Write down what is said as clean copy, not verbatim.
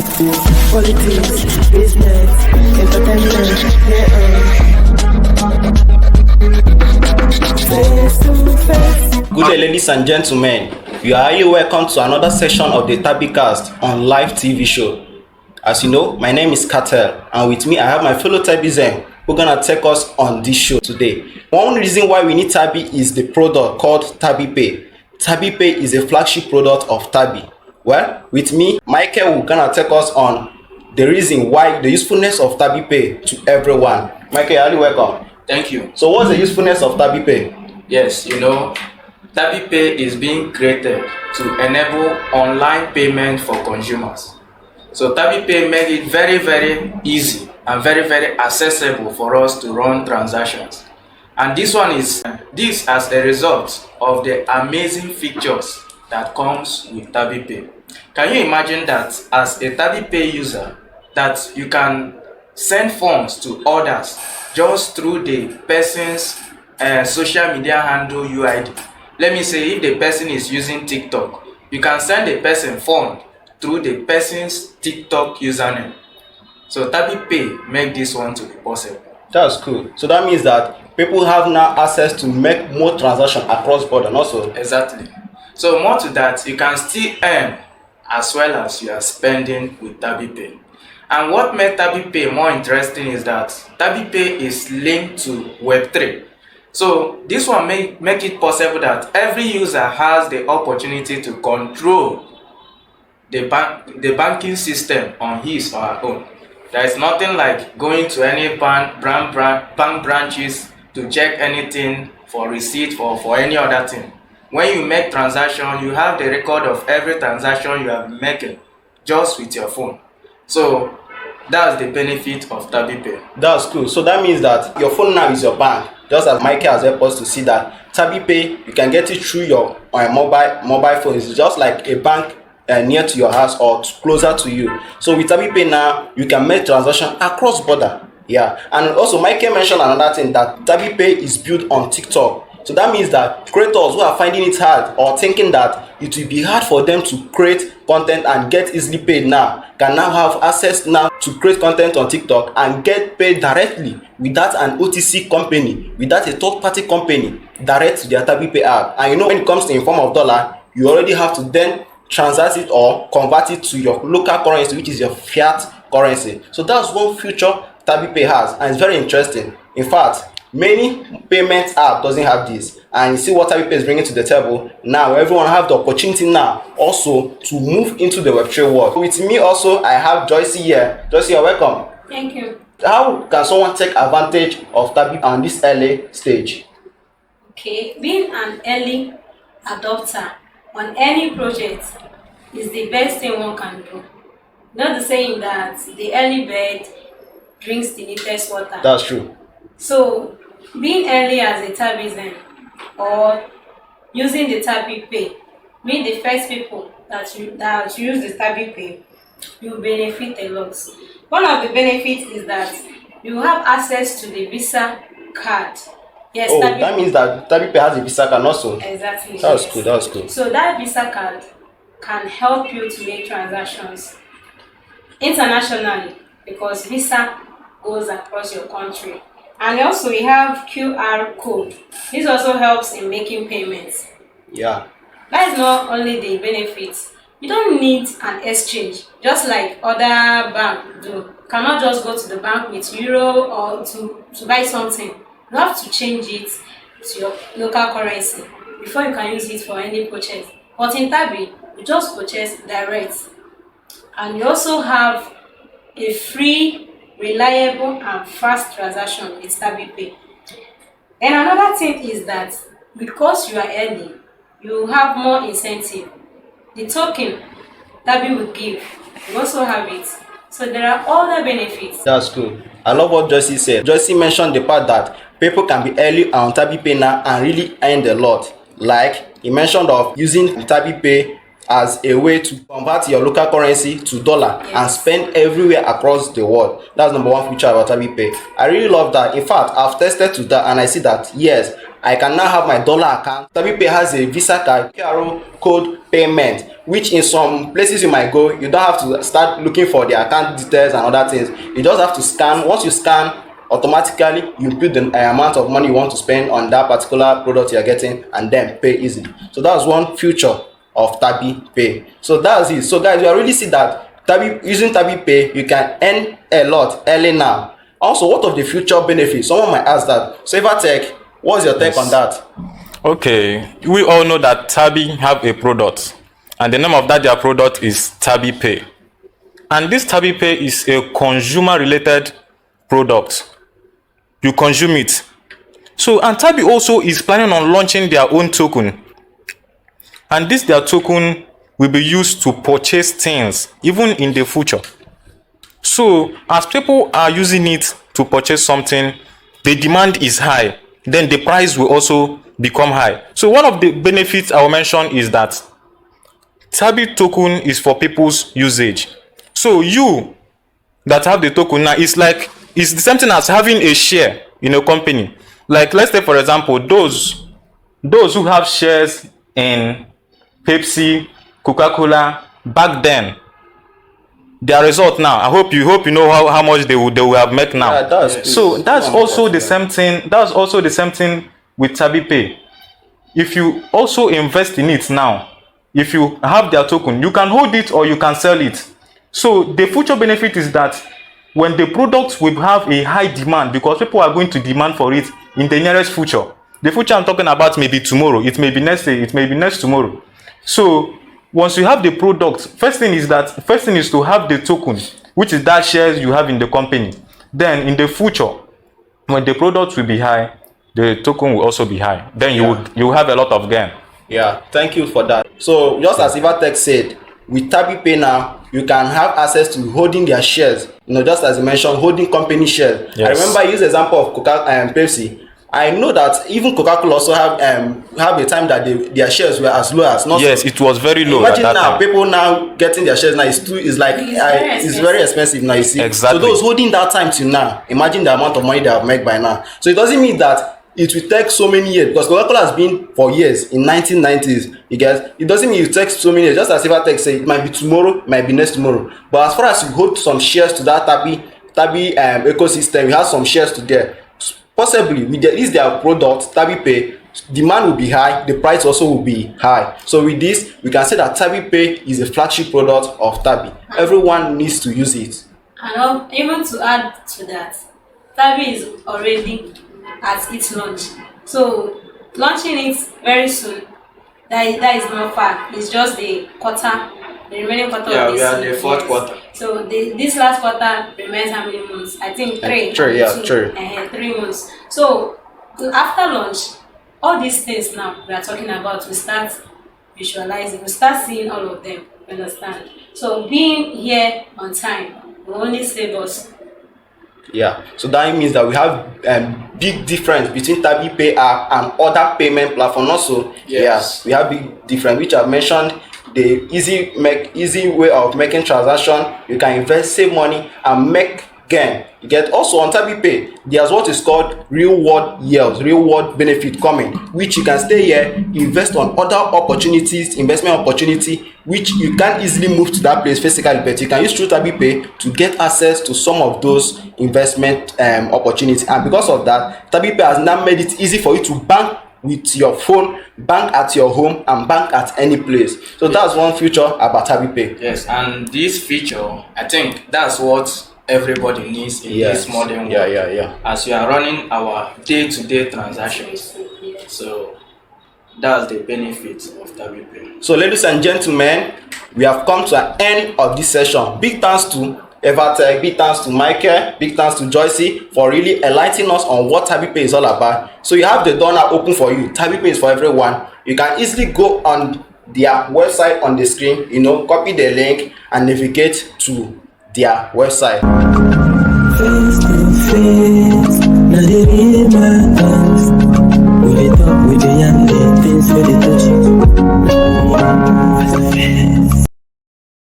Politics, business, entertainment, face to face. Good day, ladies and gentlemen. You are highly welcome to another session of the Tabi Cast on live TV show. As you know, my name is Cartel, and with me I have my fellow Tabizem who are gonna take us on this show today. One reason why we need Tabi is the product called Tabi Pay. Tabi Pay is a flagship product of Tabi. Well, with me, Michael will gonna take us on the reason why the usefulness of Tabi Pay to everyone. Michael, you're highly welcome. Thank you. So what's the usefulness of Tabi Pay? Yes, Tabi Pay is being created to enable online payment for consumers. So Tabi Pay made it very, very easy and very, very accessible for us to run transactions. And this as a result of the amazing features that comes with Tabi Pay. Can you imagine that as a Tabi Pay user, that you can send funds to others just through the person's social media handle UID? Let me say, if the person is using TikTok, you can send the person fund through the person's TikTok username. So Tabi Pay make this one to be possible. That's cool. So that means that people have now access to make more transactions across border also. Exactly. So more to that, you can still earn as well as you are spending with Tabi Pay. And what made Tabi Pay more interesting is that Tabi Pay is linked to Web3. So this one make it possible that every user has the opportunity to control the banking system on his or her own. There is nothing like going to any bank branches to check anything for receipt or for any other thing. When you make transaction, you have the record of every transaction you have been making just with your phone. So that's the benefit of Tabi Pay. That's cool. So that means that your phone now is your bank. Just as Michael has helped us to see that Tabi Pay, you can get it through your mobile phone. It's just like a bank near to your house or closer to you. So with Tabi Pay now, you can make transaction across border. Yeah. And also Michael mentioned another thing, that Tabi Pay is built on TikTok. So that means that creators who are finding it hard or thinking that it will be hard for them to create content and get easily paid now, can now have access now to create content on TikTok and get paid directly without an OTC company, without a third-party company, direct to their Tabi Pay app. And when it comes to in form of dollar, you already have to then transact it or convert it to your local currency, which is your fiat currency. So that's one feature Tabi Pay has, and it's very interesting. In fact, many payment app doesn't have this, and you see what Tabi Pay is bringing to the table. Now everyone have the opportunity now also to move into the Web3 world. With me also I have Joyce here. Joyce, you're welcome. Thank you. How can someone take advantage of Tabi on this early stage? Okay, being an early adopter on any project is the best thing one can do. Not the saying that the early bird drinks the latest water. That's true. So being early as a Tabizem or using the Tabi Pay, being the first people that use the Tabi Pay, you benefit a lot. One of the benefits is that you have access to the Visa card. Yes, that means that Tabi Pay has a Visa card also. Exactly. That's cool. That's cool. So that Visa card can help you to make transactions internationally because Visa goes across your country. And also we have QR code. This also helps in making payments. Yeah. That is not only the benefits. You don't need an exchange, just like other banks do. You cannot just go to the bank with euro or to buy something. You have to change it to your local currency before you can use it for any purchase. But in Tabi, you just purchase direct. And you also have a free, reliable and fast transaction with Tabi Pay. And another thing is that because you are early, you have more incentive. The token Tabi will give, you also have it. So there are other benefits. That's cool. I love what Joyce said. Joyce mentioned the part that people can be early on Tabi Pay now and really earn a lot. Like he mentioned of using Tabi Pay as a way to convert your local currency to dollar and spend everywhere across the world. That's number one feature about Tabi Pay. I really love that. In fact, I've tested to that and I see that yes, I can now have my dollar account. Tabi Pay has a Visa card, QR code payment, which in some places you might go, you don't have to start looking for the account details and other things. You just have to scan. Once you scan, automatically you put the amount of money you want to spend on that particular product you're getting and then pay easily. So that's one feature of Tabi Pay. So that's it. So guys, you already see that using Tabi Pay, you can earn a lot early now. Also, what of the future benefits? Someone might ask that. So Tech, what's your take on that? Okay, we all know that Tabi have a product, and the name of their product is Tabi Pay. And this Tabi Pay is a consumer-related product. You consume it. So, and Tabi also is planning on launching their own token. And their token will be used to purchase things even in the future. So as people are using it to purchase something, the demand is high, then the price will also become high. So one of the benefits I will mention is that Tabi token is for people's usage. So you that have the token now, it's the same thing as having a share in a company. Like, let's say for example, those who have shares in Pepsi, Coca-Cola back then, their result now, I hope you know how much they will have made now. Yeah, so that's also the same thing. That's also the same thing with Tabi Pay. If you also invest in it now, if you have their token, you can hold it or you can sell it. So the future benefit is that when the product will have a high demand, because people are going to demand for it in the nearest future. The future I'm talking about may be tomorrow, it may be next day, it may be next tomorrow. So once you have the product, first thing is to have the token, which is that shares you have in the company. Then in the future, when the product will be high, the token will also be high. Then you will have a lot of gain. Yeah, thank you for that. So just as Tech said, with Tabi Pay now, you can have access to holding their shares. Just as you mentioned, holding company shares. Yes. I remember I used the example of Coca and Pepsi. I know that even Coca-Cola also have a time that their shares were as low as not. Yes, it was very low. Imagine at that now time. People now getting their shares now it's very expensive now. You see, exactly. So those holding that time till now, imagine the amount of money they have made by now. So it doesn't mean that it will take so many years, because Coca-Cola has been for years in 1990s. You guys, it doesn't mean it takes so many years. Just as Tech say, it might be tomorrow, it might be next tomorrow. But as far as you hold some shares to that Tabi ecosystem, you have some shares to there. Possibly with their product, Tabi Pay, demand will be high, the price also will be high. So with this, we can say that Tabi Pay is a flagship product of Tabi. Everyone needs to use it. And even to add to that, Tabi is already at its launch. So launching it very soon, that is not far. It's just the remaining quarter of this year. Yeah, we are the fourth quarter. So this last quarter remains how many months? I think 3. True. 3 months. So after launch, all these things now we are talking about, we start visualizing, we start seeing all of them. Understand? So being here on time will only save us. Yeah, so that means that we have big difference between Tabi Pay app and other payment platforms. Also, yes, we have big difference, which I've mentioned. The easy way of making transaction. You can invest, save money, and make gain. You get also on Tabi Pay, there's what is called real world yields, real world benefit coming, which you can stay here, invest on other opportunities, investment opportunity, which you can't easily move to that place physically, but you can use through Tabi Pay to get access to some of those investment opportunities. And because of that, Tabi Pay has now made it easy for you to bank with your phone, bank at your home, and bank at any place. So that's one feature about Tabi Pay. Yes, and this feature, I think that's what everybody needs in this modern world. Yeah. As we are running our day-to-day transactions. So that's the benefit of Tabi Pay. So ladies and gentlemen, we have come to an end of this session. Big thanks to Tech, big thanks to Michael, big thanks to Joycey for really enlightening us on what Tabi Pay is all about. So you have the door now open for you. Tabi Pay is for everyone. You can easily go on their website on the screen, copy the link and navigate to their website.